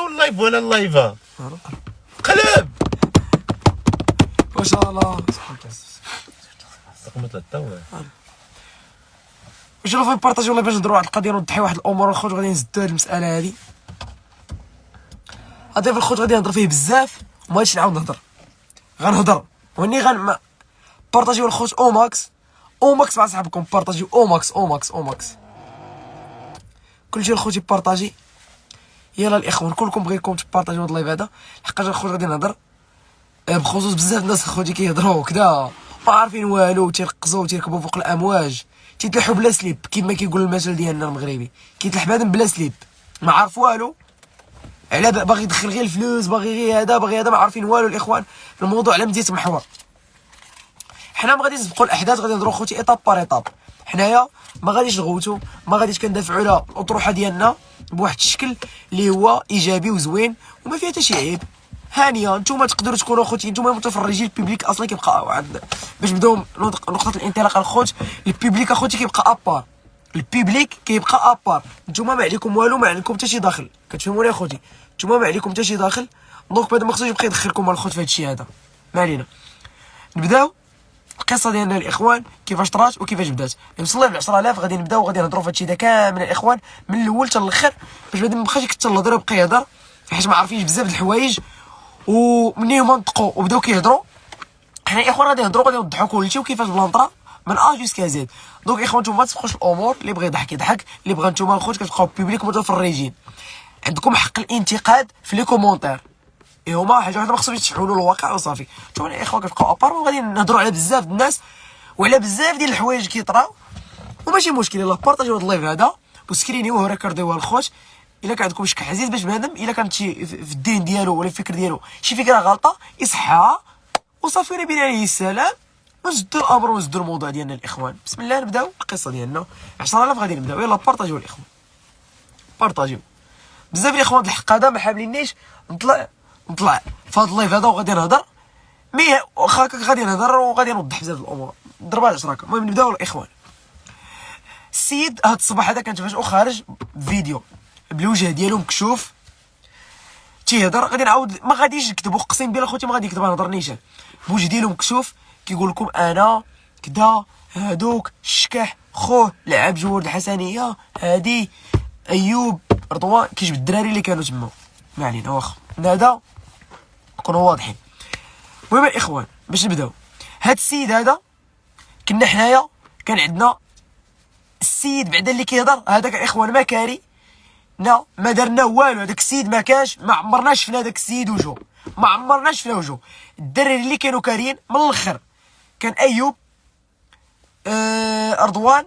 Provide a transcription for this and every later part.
تا اللايف ولا اللايفا قلب واش الله رقم 3 واش راه بارطاجيو والله باش نديرو واحد القضيه ونضحي واحد الامور الخوت غادي نزدو هاد المساله هادي. هادي في الخوت غادي نهضر فيه بزاف وما غاديش نعاود نهضر، غنهضر واني بارطاجيو الخوت او ماكس مع صحابكم، بارطاجيو او ماكس كلشي الخوت يبارطاجي. يلا الاخوان كلكم بغيتكم تبارطاجيو هاد اللايف هذا، لحقاش الخوت غادي نهضر بخصوص بزاف الناس الخوتي كيهضروا كدا ما عارفين والو، تيرقصوا تيركبوا فوق الامواج، تيتلحوا بلا سليب كيما كيقول المثل ديالنا المغربي، كيتلح بنادم بلا سليب ما عارف والو، على باغي يدخل غير الفلوس، باغي غير هذا باغي هذا، ما عارفين والو الاخوان. الموضوع على مديت محور. حنا ما غاديش نسبقوا الاحداث، غادي نهضروا خوتي ايطاب بار ايطاب. حنايا ما غاديش نغوتوا، ما غاديش كندافعوا على الاطروحه ديالنا بواحد الشكل اللي هو ايجابي وزوين وما فيها حتى شي عيب. هانيه نتوما تقدروا تكونوا خوتي، نتوما متفرجين، البيبليك اصلا كيبقى واحد باش نبداو نقطه الانطلاق الخوت. البيبليك اخوتي كيبقى ابار، البيبليك كيبقى ابار. نتوما ما عليكم والو، ما عليكم حتى شي داخل، كتفهموني اخوتي؟ نتوما ما عليكم حتى شي داخل، دونك بعدا ما خصوش يبقى يدخلكم الخوت في هذا الشيء هذا. ما علينا، نبداو القصه ديالنا الاخوان كيفاش طرات وكيفاش بدات. نصلي ب 10000 غادي نبداو غادي نهضروا في هادشي دا كامل الاخوان من الاول حتى الاخر، باش بعدا مابقاش يكثر الهضره ويبقى يهضر حيت ما عارفينش بزاف د الحوايج. ومنين هما نطقوا وبداو كيهضروا، حنا الاخوان غادي نهضروا غادي نوضحوا كلشي وكيفاش بلانطرا من ا جوسكا زد. دونك اخوان نتوما ما تسبقوش الامور، اللي بغى يضحك يضحك، اللي بغى نتوما الخوت كتبقاو بيبليك متفرجين، عندكم حق الانتقاد في لي كومونتير. هما حاجه واحده ما خصهمش تحولوا الواقع وصافي. نتوما الاخوان كتبقاو ابار وغادي نهضروا على بزاف د الناس وعلى بزاف ديال الحوايج كيطراو، وماشي مشكل. يلاه بارطاجيو هاد اللايف هذا وسكرينيوه وريكورديوه الخوت الا كان عندكم شك عزيز باش بنادم الا كانت شي في الدين ديالو ولا الفكر ديالو شي فكره غلطه يصحها وصافي نبي عليه السلام ونزدوا الامر ونزدوا الموضوع ديالنا الاخوان. بسم الله نبداو القصه ديالنا. 10000 غادي نبداو. يلاه بارطاجيو الاخوان، بارطاجيو بزاف الاخوان. الحق هذا ما حاملينيش نطلع في هذا اللايف هذا وغادي نهضر واخا غادي نهضر وغادي نوضح بزاف الامور ضربات 10. المهم نبداو الاخوان. السيد هاد الصباح هذا كان فاجئو خارج فيديو بالوجه ديالو مكشوف تيهضر. غادي نعاود ما غاديش نكذب، اقسم بالله خوتي ما غادي نكذب، نهضر نيشان بوجه ديالو مكشوف كيقول لكم انا كدا هادوك الشكاح خوه لعب جواد الحسنيه هادي ايوب رضوان كيجبد الدراري اللي كانوا تما. ما علينا واخا هذا نكونوا واضحين. المهم الاخوان باش نبداو، هاد السيد هذا كنا حنايا كان عندنا السيد بعدا اللي كيهضر هذاك الاخوان ما كاري ما درنا والو. هذاك السيد ما كانش، ما عمرنا شفنا هذاك السيد وجهه، ما عمرنا شفنا وجهه. الدراري اللي كانوا كاريين من الاخر كان ايوب رضوان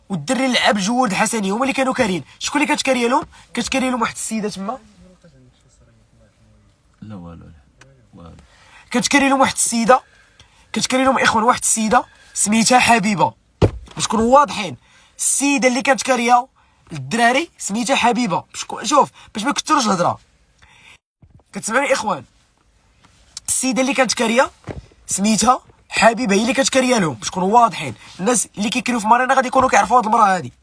والدري اللي لعب جواد الحسني، هما اللي كانوا كاريين. شكون اللي كتكاري لهم؟ كتكاري لهم واحد السيده تما، لا والو كتكاري لهم واحد السيده، كتكاري لهم اخوان واحد السيده سميتها حبيبه. باش نكونوا واضحين، السيده اللي كانت كاريه الدراري سميتها حبيبه. شوف باش ما كثروش الهضره، كتسمعوني اخوان؟ السيده اللي كانت كاريه سميتها حبيبه، هي اللي كانت كاريه لهم. باش نكونوا واضحين، الناس اللي كيكريو في مارينا غادي يكونوا كيعرفوا هاد المراه هادي.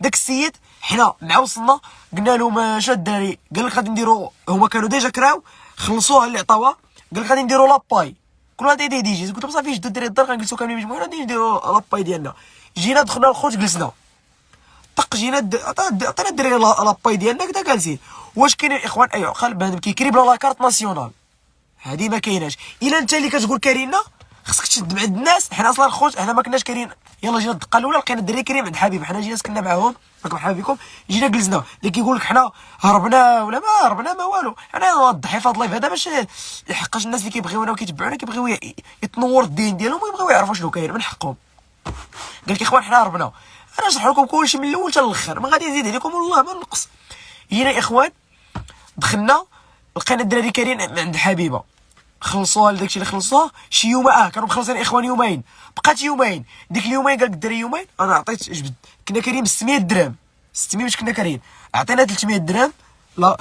داك السيد حنا مع وصلنا قلنا لهم اش الدراري، قال لك غادي نديروا، هما كانوا ديجا كراو خلصوها اللي عطاوها، قال لك غادي نديروا لاباي كل واحد يدي يجي. قلت لهم صافي جدوا الدراري الدار غنجلسوا كاملين مجموعين غادي نديروا لاباي ديالنا. جينا دخلنا الخوت جلسنا طق، جينا عطينا الدراري لاباي ديالنا كدا جالسين. واش كاين الاخوان اي عقل بنادم كيكري بلا لاكارت ناسيونال؟ هادي ما كايناش. الا انت اللي كتقول كارينا خصك تشد مع عند الناس. حنا اصلا الخوت حنا ما كناش كارين. يلا جينا الدقه الاولى لقينا الدراري كريم عند حبيب، حنا جينا سكننا معاهم راكم حبيبكم، جينا جلسنا. اللي كيقول لك حنا هربنا ولا ما هربنا ما والو، انا نوضح في هذا اللايف هذا باش لحقاش الناس اللي كيبغيونا وكيتبعونا كيبغيو يتنور الدين ديالهم ويبغيو يعرفوا شنو كاين من حقهم. قال لك اخوان حنا هربنا، انا نشرح لكم كلشي من الاول حتى الاخر، ما غادي نزيد عليكم والله ما نقص. جينا يا اخوان دخلنا لقينا الدراري كارين عند حبيبه، خلصوها لداكشي اللي خلصوها شي يوم كانوا مخلصين اخوان يومين، بقات يومين. ديك اليومين قال لك الدراري يومين، انا عطيت جبد كنا كارين ب 600 درهم 600 باش كنا كارين، عطينا 300 درهم. لا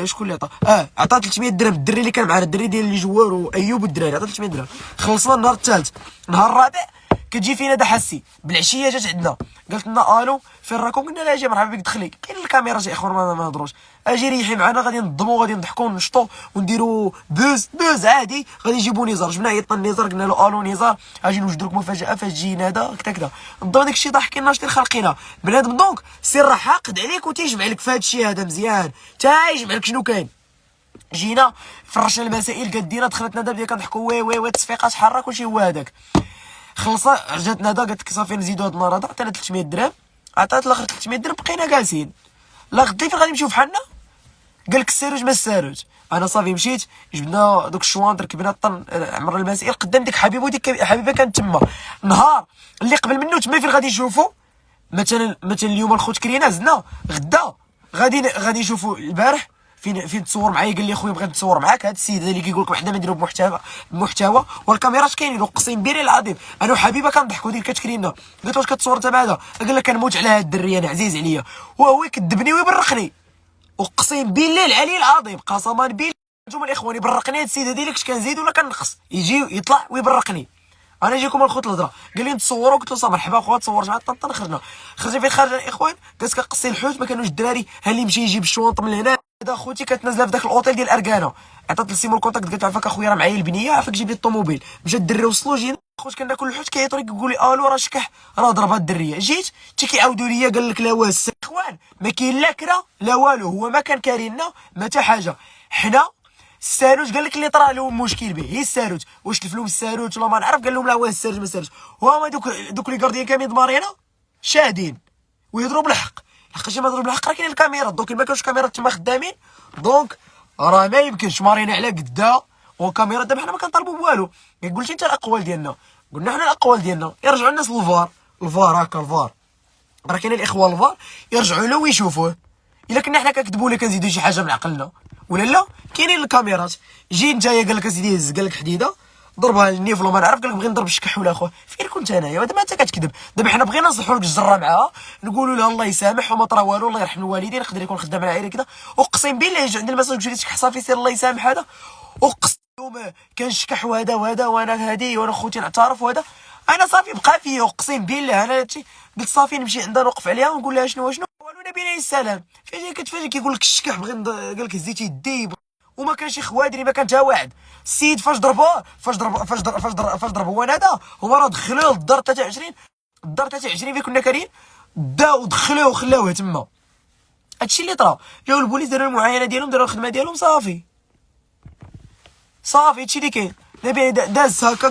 شكون اللي عطا؟ عطا 300 درهم الدري اللي كان معنا، الدري ديال اللي جوار وايوب والدراري عطا 300 درهم. خلصنا النهار الثالث. النهار الرابع كتجي فينا دا حسي بالعشيه جات عندنا قالت لنا الو فين راكم؟ قلنا لها اجي مرحبا بك دخلي. كاين الكاميرا يا اخوان ما نهضروش، اجي ريحي معنا غادي نضمو غادي نضحكو ونشطو ونديرو بوز عادي. غادي يجيبو نزار، جبنا عيطنا نزار قلنا له الو نزار اجي نوجدو لك مفاجاه فاش تجي نادا كدا كدا. نضرب داك الشيء ضحكين ناشطين خلقينا بنادم دونك سير راه حاقد عليك وتيجمع لك في هذا الشيء هذا مزيان تا يجمع لك شنو كاين. جينا فرشنا المسائل قدينا دخلت ندى بدينا كنضحكوا وي تصفيقات حاره كلشي هو هذاك. خلصا رجعت ندى قالت لك صافي نزيدو هاد النهار هذا، عطينا 300 درهم، عطات الاخر 300 درهم، بقينا جالسين. لا غدي فين غادي نمشيو بحالنا؟ قال لك الساروج ما الساروج. انا صافي مشيت جبنا دوك الشوانط ركبنا الطن عمر المسائل قدام ديك حبيبه وديك حبيبه كانت تما. نهار اللي قبل منه تما فين غادي نشوفوا مثلا اليوم الخوت كرينا زدنا غدا غادي نشوفوا البارح فين تصور معايا. قال لي خويا بغيت نتصور معاك. هذا السيد هذا اللي كيقول لك وحده ما نديرو بمحتوى والكاميرات كاينين. اقسم بالله العظيم انا وحبيبه كنضحكوا ديك كتكرينا. قلت واش كتصور انت بعدا؟ قال لك كنموت على هاد الدريه انا عزيز عليا، وهو يكذبني ويبرقني. اقسم بالله العلي العظيم قسما بالله نتوما الاخوان يبرقني هاد السيد هذا. كنت كنزيد ولا كنقص يجي يطلع ويبرقني. انا جيكم الخوت الهضره قال لي نتصوروا، قلت له صافي مرحبا خويا تصورت معاه طنطن. خرجنا فين خرجنا الاخوان قالت كنقصي الحوت ما كانوش الدراري. ها اللي مشى يجيب الشوانط من هنا. هذا خوتي كانت نازله في ذاك الاوتيل ديال اركانا، عطات لسيمو الكونتاكت قالت له عفاك اخويا راه معايا البنيه عفاك جيب لي الطوموبيل. مشى الدري وصلوا جينا خوت كناكل الحوت كيعيطوا لي كيقول لي الو راه شكح راه ضربها الدريه. جيت حتى كيعاودوا لي قال لك لا واس اخوان ما كاين لا كرا لا والو، هو ما كان كارينا ما حتى حاجه. حنا الساروج قال لك اللي طرا له مشكل به هي الساروج، واش تلفلهم الساروج ولا ما نعرف. قال لهم لا واه الساروج ما الساروج. وهما دوك لي كارديان كاملين ضمارينا شادين ويهضروا بالحق. لحقاش ما يهضروا بالحق راه كاين الكاميرا دونك ما كانوش كاميرات تما خدامين دونك راه ما يمكنش مارينا على قدا وكاميرا. دابا حنا ما كنطالبوا بوالو. قلتي انت الاقوال ديالنا قلنا حنا الاقوال ديالنا يرجعوا الناس للفار. الفار هكا الفار راه كاين الاخوان الفار يرجعوا له ويشوفوه. الا كنا حنا كنكذبوا ولا كنزيدوا شي حاجه من عقلنا ولا لا كاينين الكاميرات. جي نتايا قال لك اسيدي هز قال لك حديده ضربها النيف ولا ما نعرف. قال لك بغي نضرب الشكح ولا اخويا فين كنت انايا؟ دابا انت كتكذب. دابا حنا بغينا نصلحوا لك الجره معاها نقولوا لها الله يسامح وما طرا والو الله يرحم الوالدين يقدر يكون خدام على عائله كذا. اقسم بالله يجي عند المساج قلت لك صافي سير الله يسامح هذا. اقسم كان شكح وهذا وانا هادي وانا خوتي نعترف وهذا. انا صافي بقى فيه اقسم بالله. انا هادشي قلت صافي نمشي عندها نوقف عليها ونقول لها شنو والو نبي عليه السلام. فاش كتفاجئ كيقول لك الشكح بغي قال لك هزيتي يدي وما كانش خوادري ما كان حتى واحد. السيد فاش ضربوه فاش ضرب هو نادا هما راه دخلوه للدار 23 الدار 23 فين كنا كارين داو ودخلوه وخلاوه تما. هادشي اللي طرا. جاو البوليس داروا المعاينه ديالهم داروا الخدمه ديالهم صافي هادشي اللي كاين. داز هكا